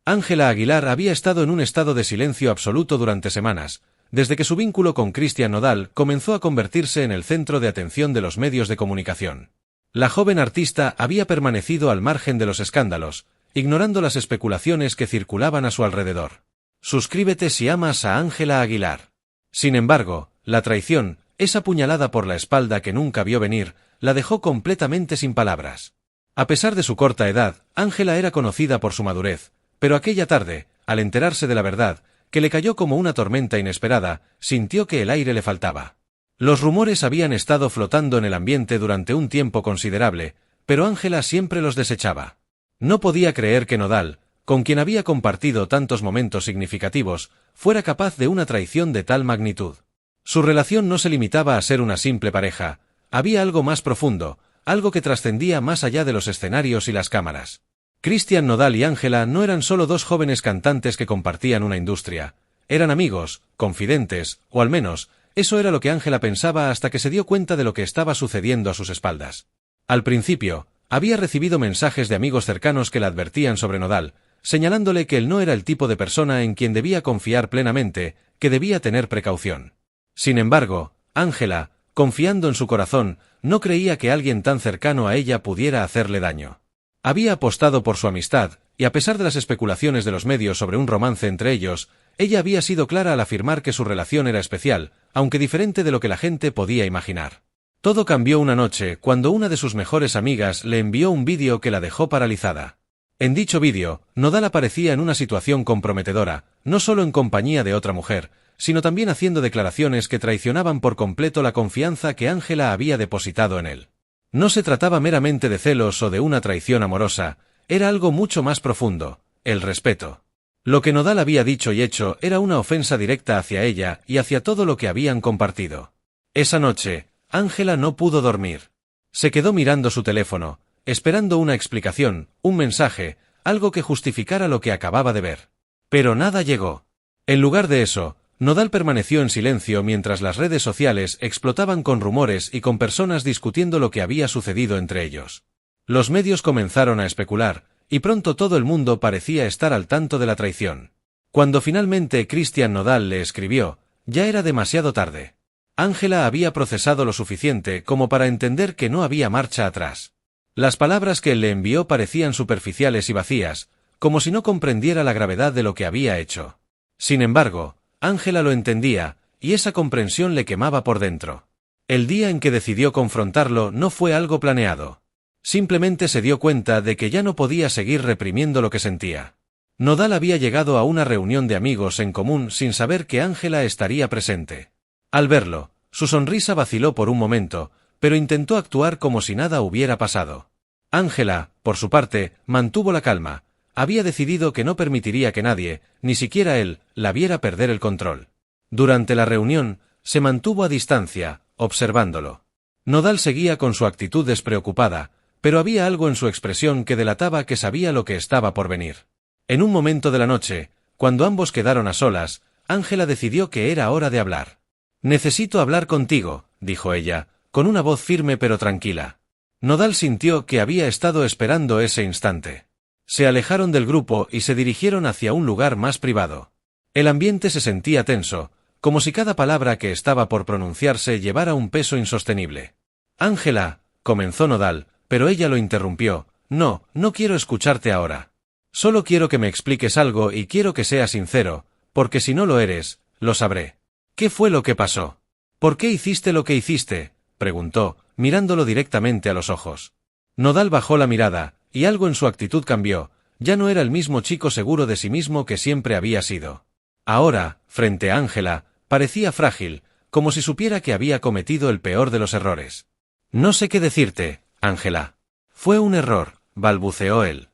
Ángela Aguilar había estado en un estado de silencio absoluto durante semanas, desde que su vínculo con Cristian Nodal comenzó a convertirse en el centro de atención de los medios de comunicación. La joven artista había permanecido al margen de los escándalos, ignorando las especulaciones que circulaban a su alrededor. Suscríbete si amas a Ángela Aguilar. Sin embargo, la traición, esa puñalada por la espalda que nunca vio venir, la dejó completamente sin palabras. A pesar de su corta edad, Ángela era conocida por su madurez, pero aquella tarde, al enterarse de la verdad, que le cayó como una tormenta inesperada, sintió que el aire le faltaba. Los rumores habían estado flotando en el ambiente durante un tiempo considerable, pero Ángela siempre los desechaba. No podía creer que Nodal, con quien había compartido tantos momentos significativos, fuera capaz de una traición de tal magnitud. Su relación no se limitaba a ser una simple pareja, había algo más profundo, algo que trascendía más allá de los escenarios y las cámaras. Cristian Nodal y Ángela no eran solo dos jóvenes cantantes que compartían una industria, eran amigos, confidentes, o al menos, eso era lo que Ángela pensaba hasta que se dio cuenta de lo que estaba sucediendo a sus espaldas. Al principio, había recibido mensajes de amigos cercanos que le advertían sobre Nodal, señalándole que él no era el tipo de persona en quien debía confiar plenamente, que debía tener precaución. Sin embargo, Ángela, confiando en su corazón, no creía que alguien tan cercano a ella pudiera hacerle daño. Había apostado por su amistad, y a pesar de las especulaciones de los medios sobre un romance entre ellos, ella había sido clara al afirmar que su relación era especial, aunque diferente de lo que la gente podía imaginar. Todo cambió una noche, cuando una de sus mejores amigas le envió un vídeo que la dejó paralizada. En dicho vídeo, Nodal aparecía en una situación comprometedora, no solo en compañía de otra mujer, sino también haciendo declaraciones que traicionaban por completo la confianza que Ángela había depositado en él. No se trataba meramente de celos o de una traición amorosa, era algo mucho más profundo, el respeto. Lo que Nodal había dicho y hecho era una ofensa directa hacia ella y hacia todo lo que habían compartido. Esa noche, Ángela no pudo dormir. Se quedó mirando su teléfono, esperando una explicación, un mensaje, algo que justificara lo que acababa de ver. Pero nada llegó. En lugar de eso, Nodal permaneció en silencio mientras las redes sociales explotaban con rumores y con personas discutiendo lo que había sucedido entre ellos. Los medios comenzaron a especular, y pronto todo el mundo parecía estar al tanto de la traición. Cuando finalmente Cristian Nodal le escribió, ya era demasiado tarde. Ángela había procesado lo suficiente como para entender que no había marcha atrás. Las palabras que él le envió parecían superficiales y vacías, como si no comprendiera la gravedad de lo que había hecho. Sin embargo, Ángela lo entendía, y esa comprensión le quemaba por dentro. El día en que decidió confrontarlo no fue algo planeado. Simplemente se dio cuenta de que ya no podía seguir reprimiendo lo que sentía. Nodal había llegado a una reunión de amigos en común sin saber que Ángela estaría presente. Al verlo, su sonrisa vaciló por un momento, pero intentó actuar como si nada hubiera pasado. Ángela, por su parte, mantuvo la calma. Había decidido que no permitiría que nadie, ni siquiera él, la viera perder el control. Durante la reunión, se mantuvo a distancia, observándolo. Nodal seguía con su actitud despreocupada, pero había algo en su expresión que delataba que sabía lo que estaba por venir. En un momento de la noche, cuando ambos quedaron a solas, Ángela decidió que era hora de hablar. «Necesito hablar contigo», dijo ella, con una voz firme pero tranquila. Nodal sintió que había estado esperando ese instante. Se alejaron del grupo y se dirigieron hacia un lugar más privado. El ambiente se sentía tenso, como si cada palabra que estaba por pronunciarse llevara un peso insostenible. «Ángela», comenzó Nodal, pero ella lo interrumpió. «No, no quiero escucharte ahora. Solo quiero que me expliques algo y quiero que seas sincero, porque si no lo eres, lo sabré. ¿Qué fue lo que pasó? ¿Por qué hiciste lo que hiciste?», preguntó, mirándolo directamente a los ojos. Nodal bajó la mirada, y algo en su actitud cambió, ya no era el mismo chico seguro de sí mismo que siempre había sido. Ahora, frente a Ángela, parecía frágil, como si supiera que había cometido el peor de los errores. «No sé qué decirte, Ángela. Fue un error», balbuceó él.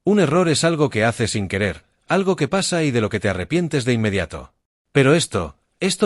Un error es algo que haces sin querer, algo que pasa y de lo que te arrepientes de inmediato. Pero esto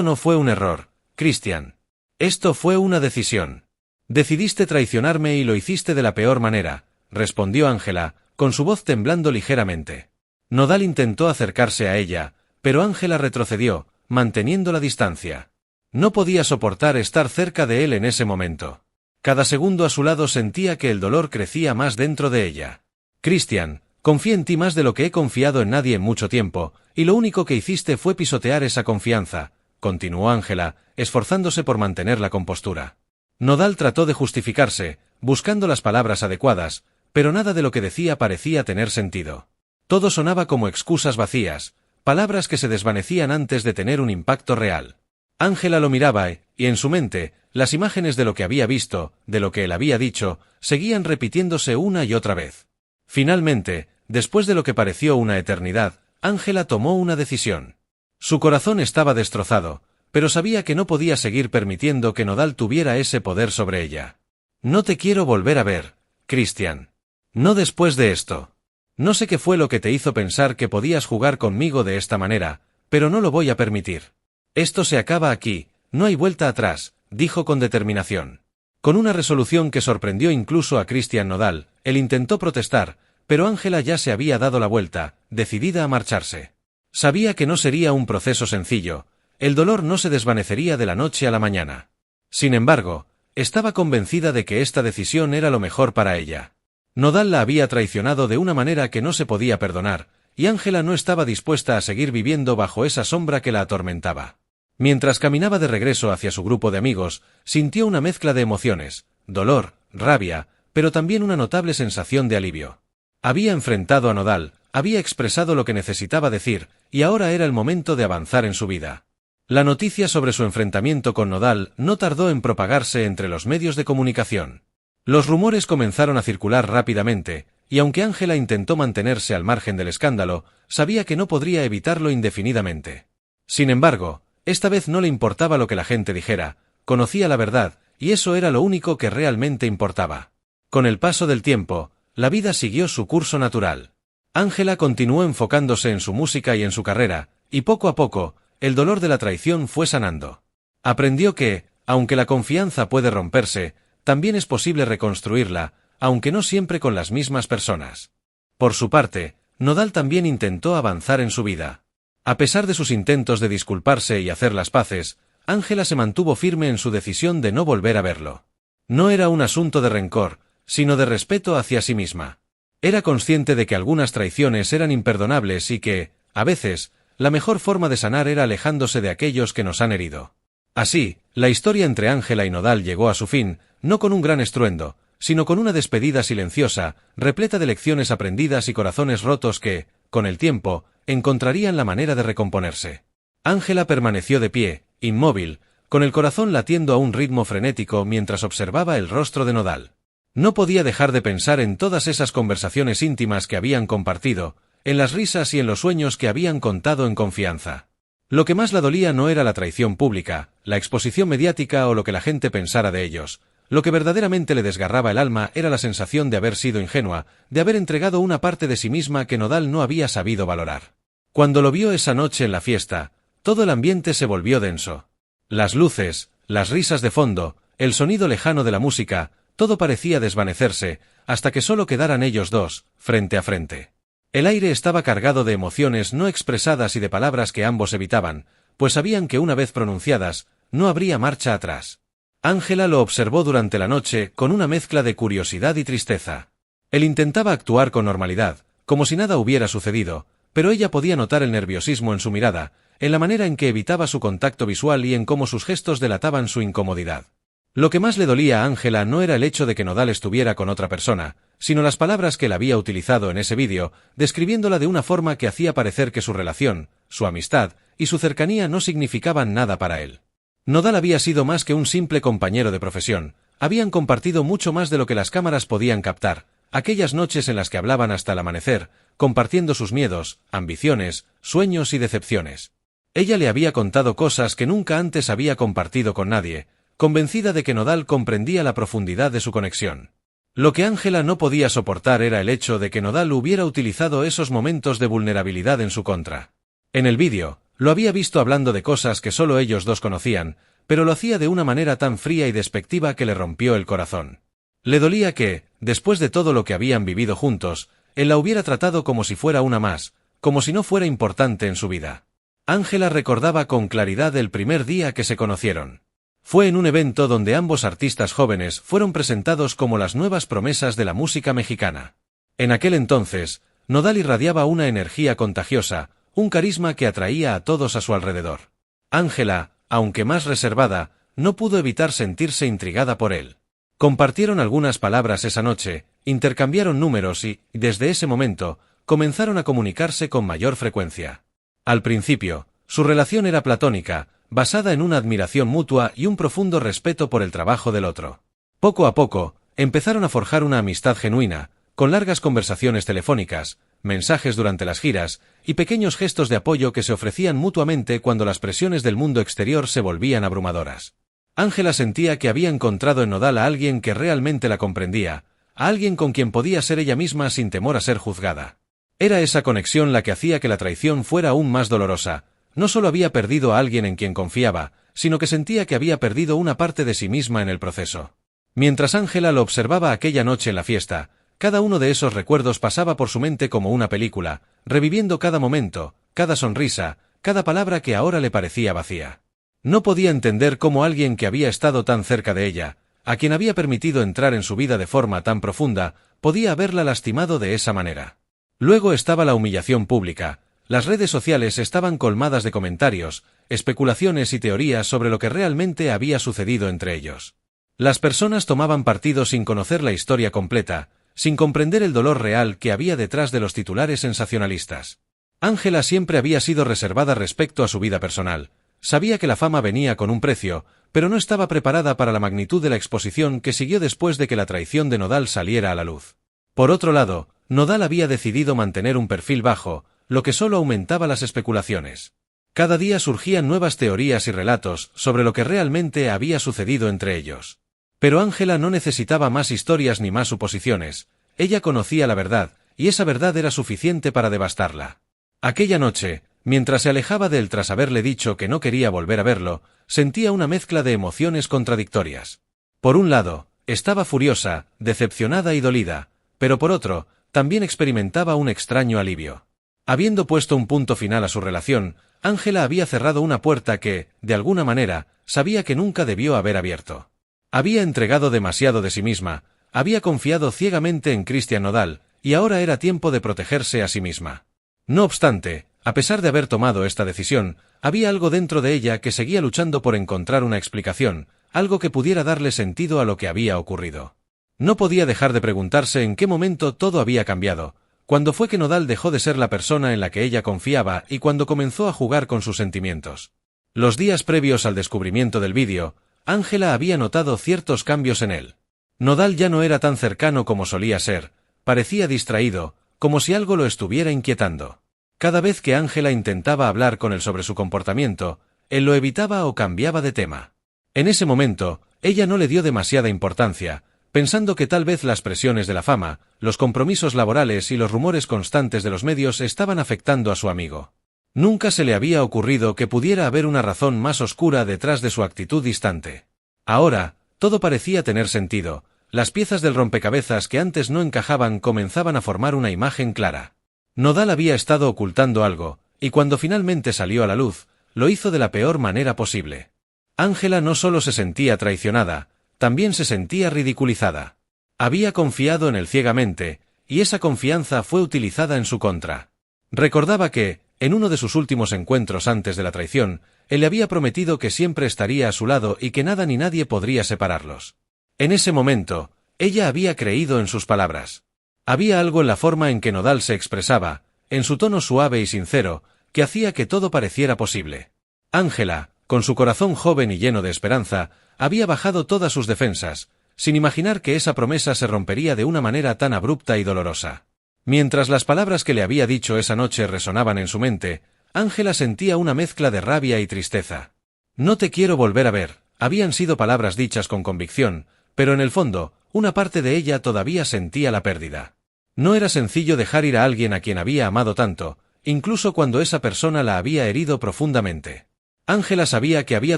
no fue un error, Cristian. Esto fue una decisión. Decidiste traicionarme y lo hiciste de la peor manera, respondió Ángela, con su voz temblando ligeramente. Nodal intentó acercarse a ella, pero Ángela retrocedió, manteniendo la distancia. No podía soportar estar cerca de él en ese momento. Cada segundo a su lado sentía que el dolor crecía más dentro de ella. «Cristian», Confié en ti más de lo que he confiado en nadie en mucho tiempo, y lo único que hiciste fue pisotear esa confianza, continuó Ángela, esforzándose por mantener la compostura. Nodal trató de justificarse, buscando las palabras adecuadas, pero nada de lo que decía parecía tener sentido. Todo sonaba como excusas vacías, palabras que se desvanecían antes de tener un impacto real. Ángela lo miraba y en su mente, las imágenes de lo que había visto, de lo que él había dicho, seguían repitiéndose una y otra vez. Finalmente, después de lo que pareció una eternidad, Ángela tomó una decisión. Su corazón estaba destrozado, pero sabía que no podía seguir permitiendo que Nodal tuviera ese poder sobre ella. No te quiero volver a ver, Christian. No después de esto. No sé qué fue lo que te hizo pensar que podías jugar conmigo de esta manera, pero no lo voy a permitir. Esto se acaba aquí, no hay vuelta atrás, dijo con determinación. Con una resolución que sorprendió incluso a Christian Nodal, él intentó protestar, pero Ángela ya se había dado la vuelta, decidida a marcharse. Sabía que no sería un proceso sencillo, el dolor no se desvanecería de la noche a la mañana. Sin embargo, estaba convencida de que esta decisión era lo mejor para ella. Nodal la había traicionado de una manera que no se podía perdonar, y Ángela no estaba dispuesta a seguir viviendo bajo esa sombra que la atormentaba. Mientras caminaba de regreso hacia su grupo de amigos, sintió una mezcla de emociones, dolor, rabia, pero también una notable sensación de alivio. Había enfrentado a Nodal, había expresado lo que necesitaba decir, y ahora era el momento de avanzar en su vida. La noticia sobre su enfrentamiento con Nodal no tardó en propagarse entre los medios de comunicación. Los rumores comenzaron a circular rápidamente, y aunque Ángela intentó mantenerse al margen del escándalo, sabía que no podría evitarlo indefinidamente. Sin embargo, esta vez no le importaba lo que la gente dijera, conocía la verdad, y eso era lo único que realmente importaba. Con el paso del tiempo, la vida siguió su curso natural. Ángela continuó enfocándose en su música y en su carrera, y poco a poco, el dolor de la traición fue sanando. Aprendió que, aunque la confianza puede romperse, también es posible reconstruirla, aunque no siempre con las mismas personas. Por su parte, Nodal también intentó avanzar en su vida. A pesar de sus intentos de disculparse y hacer las paces, Ángela se mantuvo firme en su decisión de no volver a verlo. No era un asunto de rencor, sino de respeto hacia sí misma. Era consciente de que algunas traiciones eran imperdonables y que, a veces, la mejor forma de sanar era alejándose de aquellos que nos han herido. Así, la historia entre Ángela y Nodal llegó a su fin, no con un gran estruendo, sino con una despedida silenciosa, repleta de lecciones aprendidas y corazones rotos que, con el tiempo, encontrarían la manera de recomponerse. Ángela permaneció de pie, inmóvil, con el corazón latiendo a un ritmo frenético mientras observaba el rostro de Nodal. No podía dejar de pensar en todas esas conversaciones íntimas que habían compartido, en las risas y en los sueños que habían contado en confianza. Lo que más la dolía no era la traición pública, la exposición mediática o lo que la gente pensara de ellos. Lo que verdaderamente le desgarraba el alma era la sensación de haber sido ingenua, de haber entregado una parte de sí misma que Nodal no había sabido valorar. Cuando lo vio esa noche en la fiesta, todo el ambiente se volvió denso. Las luces, las risas de fondo, el sonido lejano de la música, todo parecía desvanecerse, hasta que solo quedaran ellos dos, frente a frente. El aire estaba cargado de emociones no expresadas y de palabras que ambos evitaban, pues sabían que una vez pronunciadas, no habría marcha atrás. Ángela lo observó durante la noche con una mezcla de curiosidad y tristeza. Él intentaba actuar con normalidad, como si nada hubiera sucedido, pero ella podía notar el nerviosismo en su mirada, en la manera en que evitaba su contacto visual y en cómo sus gestos delataban su incomodidad. Lo que más le dolía a Ángela no era el hecho de que Nodal estuviera con otra persona, sino las palabras que él había utilizado en ese vídeo, describiéndola de una forma que hacía parecer que su relación, su amistad y su cercanía no significaban nada para él. Nodal había sido más que un simple compañero de profesión, habían compartido mucho más de lo que las cámaras podían captar, aquellas noches en las que hablaban hasta el amanecer, compartiendo sus miedos, ambiciones, sueños y decepciones. Ella le había contado cosas que nunca antes había compartido con nadie, convencida de que Nodal comprendía la profundidad de su conexión. Lo que Ángela no podía soportar era el hecho de que Nodal hubiera utilizado esos momentos de vulnerabilidad en su contra. En el vídeo, lo había visto hablando de cosas que solo ellos dos conocían, pero lo hacía de una manera tan fría y despectiva que le rompió el corazón. Le dolía que, después de todo lo que habían vivido juntos, él la hubiera tratado como si fuera una más, como si no fuera importante en su vida. Ángela recordaba con claridad el primer día que se conocieron. Fue en un evento donde ambos artistas jóvenes fueron presentados como las nuevas promesas de la música mexicana. En aquel entonces, Nodal irradiaba una energía contagiosa, un carisma que atraía a todos a su alrededor. Ángela, aunque más reservada, no pudo evitar sentirse intrigada por él. Compartieron algunas palabras esa noche, intercambiaron números y, desde ese momento, comenzaron a comunicarse con mayor frecuencia. Al principio, su relación era platónica, basada en una admiración mutua y un profundo respeto por el trabajo del otro. Poco a poco, empezaron a forjar una amistad genuina, con largas conversaciones telefónicas, mensajes durante las giras y pequeños gestos de apoyo que se ofrecían mutuamente cuando las presiones del mundo exterior se volvían abrumadoras. Ángela sentía que había encontrado en Nodal a alguien que realmente la comprendía, a alguien con quien podía ser ella misma sin temor a ser juzgada. Era esa conexión la que hacía que la traición fuera aún más dolorosa. No solo había perdido a alguien en quien confiaba, sino que sentía que había perdido una parte de sí misma en el proceso. Mientras Ángela lo observaba aquella noche en la fiesta, cada uno de esos recuerdos pasaba por su mente como una película, reviviendo cada momento, cada sonrisa, cada palabra que ahora le parecía vacía. No podía entender cómo alguien que había estado tan cerca de ella, a quien había permitido entrar en su vida de forma tan profunda, podía haberla lastimado de esa manera. Luego estaba la humillación pública. Las redes sociales estaban colmadas de comentarios, especulaciones y teorías sobre lo que realmente había sucedido entre ellos. Las personas tomaban partido sin conocer la historia completa, sin comprender el dolor real que había detrás de los titulares sensacionalistas. Ángela siempre había sido reservada respecto a su vida personal. Sabía que la fama venía con un precio, pero no estaba preparada para la magnitud de la exposición que siguió después de que la traición de Nodal saliera a la luz. Por otro lado, Nodal había decidido mantener un perfil bajo, lo que solo aumentaba las especulaciones. Cada día surgían nuevas teorías y relatos sobre lo que realmente había sucedido entre ellos. Pero Ángela no necesitaba más historias ni más suposiciones. Ella conocía la verdad, y esa verdad era suficiente para devastarla. Aquella noche, mientras se alejaba de él tras haberle dicho que no quería volver a verlo, sentía una mezcla de emociones contradictorias. Por un lado, estaba furiosa, decepcionada y dolida, pero por otro, también experimentaba un extraño alivio. Habiendo puesto un punto final a su relación, Ángela había cerrado una puerta que, de alguna manera, sabía que nunca debió haber abierto. Había entregado demasiado de sí misma, había confiado ciegamente en Christian Nodal, y ahora era tiempo de protegerse a sí misma. No obstante, a pesar de haber tomado esta decisión, había algo dentro de ella que seguía luchando por encontrar una explicación, algo que pudiera darle sentido a lo que había ocurrido. No podía dejar de preguntarse en qué momento todo había cambiado, cuándo fue que Nodal dejó de ser la persona en la que ella confiaba y cuando comenzó a jugar con sus sentimientos. Los días previos al descubrimiento del vídeo, Ángela había notado ciertos cambios en él. Nodal ya no era tan cercano como solía ser, parecía distraído, como si algo lo estuviera inquietando. Cada vez que Ángela intentaba hablar con él sobre su comportamiento, él lo evitaba o cambiaba de tema. En ese momento, ella no le dio demasiada importancia, pensando que tal vez las presiones de la fama, los compromisos laborales y los rumores constantes de los medios estaban afectando a su amigo. Nunca se le había ocurrido que pudiera haber una razón más oscura detrás de su actitud distante. Ahora, todo parecía tener sentido. Las piezas del rompecabezas que antes no encajaban comenzaban a formar una imagen clara. Nodal había estado ocultando algo, y cuando finalmente salió a la luz, lo hizo de la peor manera posible. Ángela no solo se sentía traicionada, también se sentía ridiculizada. Había confiado en él ciegamente, y esa confianza fue utilizada en su contra. Recordaba que, en uno de sus últimos encuentros antes de la traición, él le había prometido que siempre estaría a su lado y que nada ni nadie podría separarlos. En ese momento, ella había creído en sus palabras. Había algo en la forma en que Nodal se expresaba, en su tono suave y sincero, que hacía que todo pareciera posible. Ángela, con su corazón joven y lleno de esperanza, había bajado todas sus defensas, sin imaginar que esa promesa se rompería de una manera tan abrupta y dolorosa. Mientras las palabras que le había dicho esa noche resonaban en su mente, Ángela sentía una mezcla de rabia y tristeza. No te quiero volver a ver, habían sido palabras dichas con convicción, pero en el fondo, una parte de ella todavía sentía la pérdida. No era sencillo dejar ir a alguien a quien había amado tanto, incluso cuando esa persona la había herido profundamente. Ángela sabía que había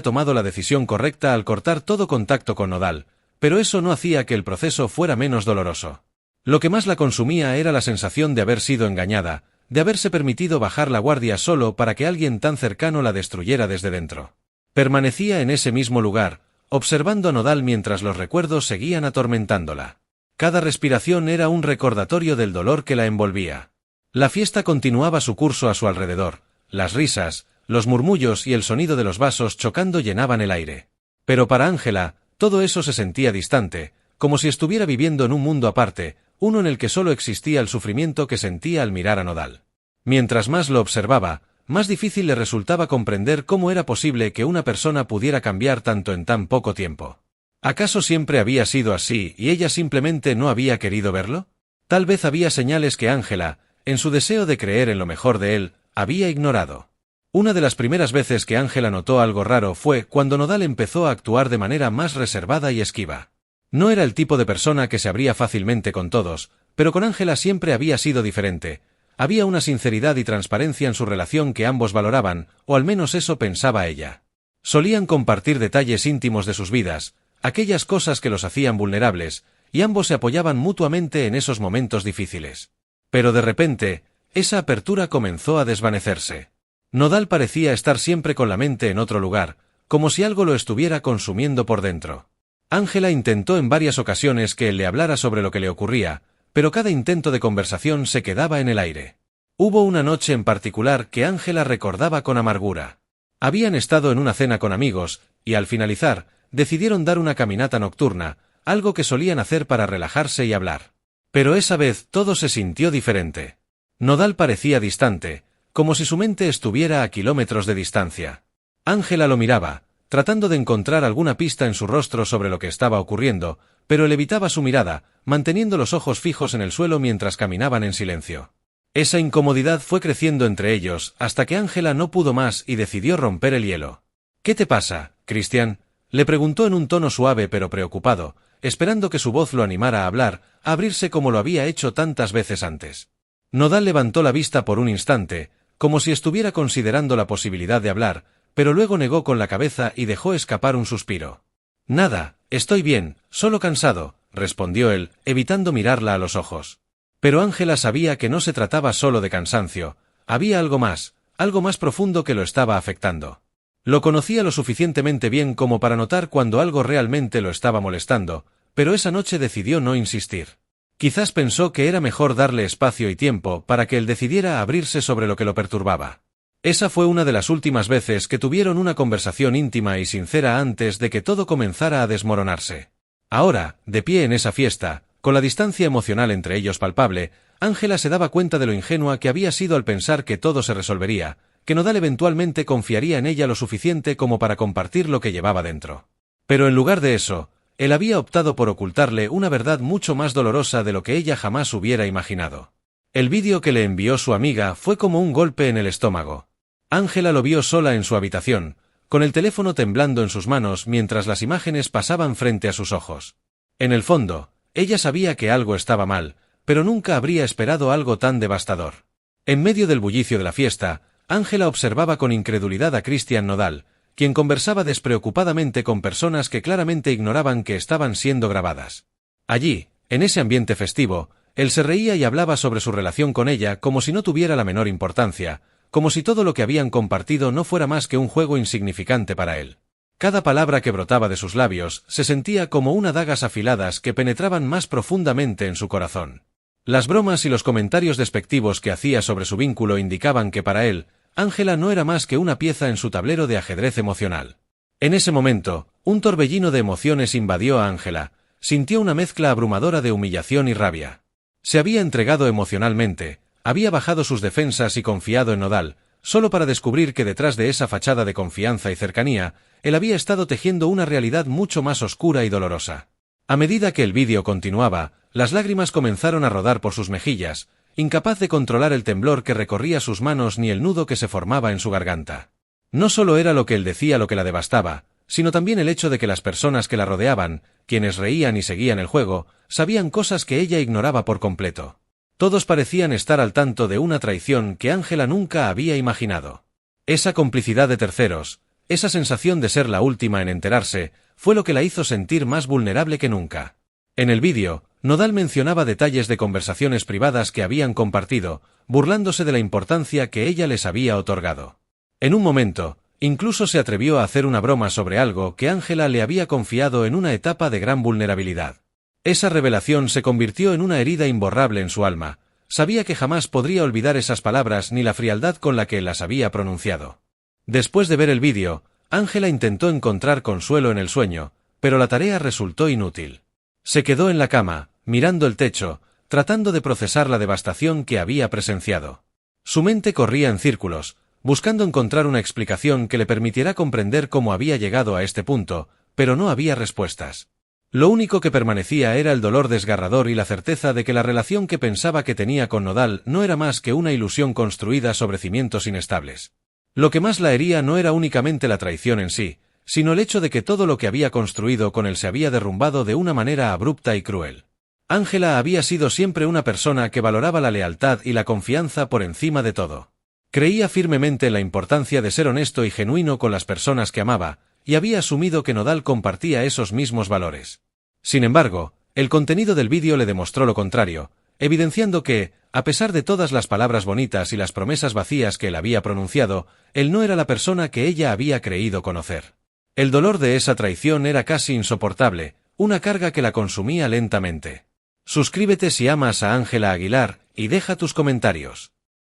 tomado la decisión correcta al cortar todo contacto con Nodal, pero eso no hacía que el proceso fuera menos doloroso. Lo que más la consumía era la sensación de haber sido engañada, de haberse permitido bajar la guardia solo para que alguien tan cercano la destruyera desde dentro. Permanecía en ese mismo lugar, observando a Nodal mientras los recuerdos seguían atormentándola. Cada respiración era un recordatorio del dolor que la envolvía. La fiesta continuaba su curso a su alrededor, las risas, los murmullos y el sonido de los vasos chocando llenaban el aire. Pero para Ángela, todo eso se sentía distante, como si estuviera viviendo en un mundo aparte, uno en el que solo existía el sufrimiento que sentía al mirar a Nodal. Mientras más lo observaba, más difícil le resultaba comprender cómo era posible que una persona pudiera cambiar tanto en tan poco tiempo. ¿Acaso siempre había sido así y ella simplemente no había querido verlo? Tal vez había señales que Ángela, en su deseo de creer en lo mejor de él, había ignorado. Una de las primeras veces que Ángela notó algo raro fue cuando Nodal empezó a actuar de manera más reservada y esquiva. No era el tipo de persona que se abría fácilmente con todos, pero con Ángela siempre había sido diferente. Había una sinceridad y transparencia en su relación que ambos valoraban, o al menos eso pensaba ella. Solían compartir detalles íntimos de sus vidas, aquellas cosas que los hacían vulnerables, y ambos se apoyaban mutuamente en esos momentos difíciles. Pero de repente, esa apertura comenzó a desvanecerse. Nodal parecía estar siempre con la mente en otro lugar, como si algo lo estuviera consumiendo por dentro. Ángela intentó en varias ocasiones que él le hablara sobre lo que le ocurría, pero cada intento de conversación se quedaba en el aire. Hubo una noche en particular que Ángela recordaba con amargura. Habían estado en una cena con amigos, y al finalizar, decidieron dar una caminata nocturna, algo que solían hacer para relajarse y hablar. Pero esa vez todo se sintió diferente. Nodal parecía distante, como si su mente estuviera a kilómetros de distancia. Ángela lo miraba, tratando de encontrar alguna pista en su rostro sobre lo que estaba ocurriendo, pero él evitaba su mirada, manteniendo los ojos fijos en el suelo mientras caminaban en silencio. Esa incomodidad fue creciendo entre ellos, hasta que Ángela no pudo más y decidió romper el hielo. «¿Qué te pasa, Christian?», le preguntó en un tono suave pero preocupado, esperando que su voz lo animara a hablar, a abrirse como lo había hecho tantas veces antes. Nodal levantó la vista por un instante, como si estuviera considerando la posibilidad de hablar, pero luego negó con la cabeza y dejó escapar un suspiro. «Nada, estoy bien, solo cansado», respondió él, evitando mirarla a los ojos. Pero Ángela sabía que no se trataba solo de cansancio, había algo más profundo que lo estaba afectando. Lo conocía lo suficientemente bien como para notar cuando algo realmente lo estaba molestando, pero esa noche decidió no insistir. Quizás pensó que era mejor darle espacio y tiempo para que él decidiera abrirse sobre lo que lo perturbaba. Esa fue una de las últimas veces que tuvieron una conversación íntima y sincera antes de que todo comenzara a desmoronarse. Ahora, de pie en esa fiesta, con la distancia emocional entre ellos palpable, Ángela se daba cuenta de lo ingenua que había sido al pensar que todo se resolvería, que Nodal eventualmente confiaría en ella lo suficiente como para compartir lo que llevaba dentro. Pero en lugar de eso, él había optado por ocultarle una verdad mucho más dolorosa de lo que ella jamás hubiera imaginado. El vídeo que le envió su amiga fue como un golpe en el estómago. Ángela lo vio sola en su habitación, con el teléfono temblando en sus manos mientras las imágenes pasaban frente a sus ojos. En el fondo, ella sabía que algo estaba mal, pero nunca habría esperado algo tan devastador. En medio del bullicio de la fiesta, Ángela observaba con incredulidad a Christian Nodal, quien conversaba despreocupadamente con personas que claramente ignoraban que estaban siendo grabadas. Allí, en ese ambiente festivo, él se reía y hablaba sobre su relación con ella como si no tuviera la menor importancia, como si todo lo que habían compartido no fuera más que un juego insignificante para él. Cada palabra que brotaba de sus labios se sentía como unas dagas afiladas que penetraban más profundamente en su corazón. Las bromas y los comentarios despectivos que hacía sobre su vínculo indicaban que para él, Ángela no era más que una pieza en su tablero de ajedrez emocional. En ese momento, un torbellino de emociones invadió a Ángela, sintió una mezcla abrumadora de humillación y rabia. Se había entregado emocionalmente, había bajado sus defensas y confiado en Nodal, solo para descubrir que detrás de esa fachada de confianza y cercanía, él había estado tejiendo una realidad mucho más oscura y dolorosa. A medida que el vídeo continuaba, las lágrimas comenzaron a rodar por sus mejillas, incapaz de controlar el temblor que recorría sus manos ni el nudo que se formaba en su garganta. No solo era lo que él decía lo que la devastaba, sino también el hecho de que las personas que la rodeaban, quienes reían y seguían el juego, sabían cosas que ella ignoraba por completo. Todos parecían estar al tanto de una traición que Ángela nunca había imaginado. Esa complicidad de terceros, esa sensación de ser la última en enterarse, fue lo que la hizo sentir más vulnerable que nunca. En el vídeo, Nodal mencionaba detalles de conversaciones privadas que habían compartido, burlándose de la importancia que ella les había otorgado. En un momento, incluso se atrevió a hacer una broma sobre algo que Ángela le había confiado en una etapa de gran vulnerabilidad. Esa revelación se convirtió en una herida imborrable en su alma, sabía que jamás podría olvidar esas palabras ni la frialdad con la que las había pronunciado. Después de ver el vídeo, Ángela intentó encontrar consuelo en el sueño, pero la tarea resultó inútil. Se quedó en la cama, mirando el techo, tratando de procesar la devastación que había presenciado. Su mente corría en círculos, buscando encontrar una explicación que le permitiera comprender cómo había llegado a este punto, pero no había respuestas. Lo único que permanecía era el dolor desgarrador y la certeza de que la relación que pensaba que tenía con Nodal no era más que una ilusión construida sobre cimientos inestables. Lo que más la hería no era únicamente la traición en sí, sino el hecho de que todo lo que había construido con él se había derrumbado de una manera abrupta y cruel. Ángela había sido siempre una persona que valoraba la lealtad y la confianza por encima de todo. Creía firmemente en la importancia de ser honesto y genuino con las personas que amaba, y había asumido que Nodal compartía esos mismos valores. Sin embargo, el contenido del vídeo le demostró lo contrario, evidenciando que, a pesar de todas las palabras bonitas y las promesas vacías que él había pronunciado, él no era la persona que ella había creído conocer. El dolor de esa traición era casi insoportable, una carga que la consumía lentamente. Suscríbete si amas a Ángela Aguilar, y deja tus comentarios.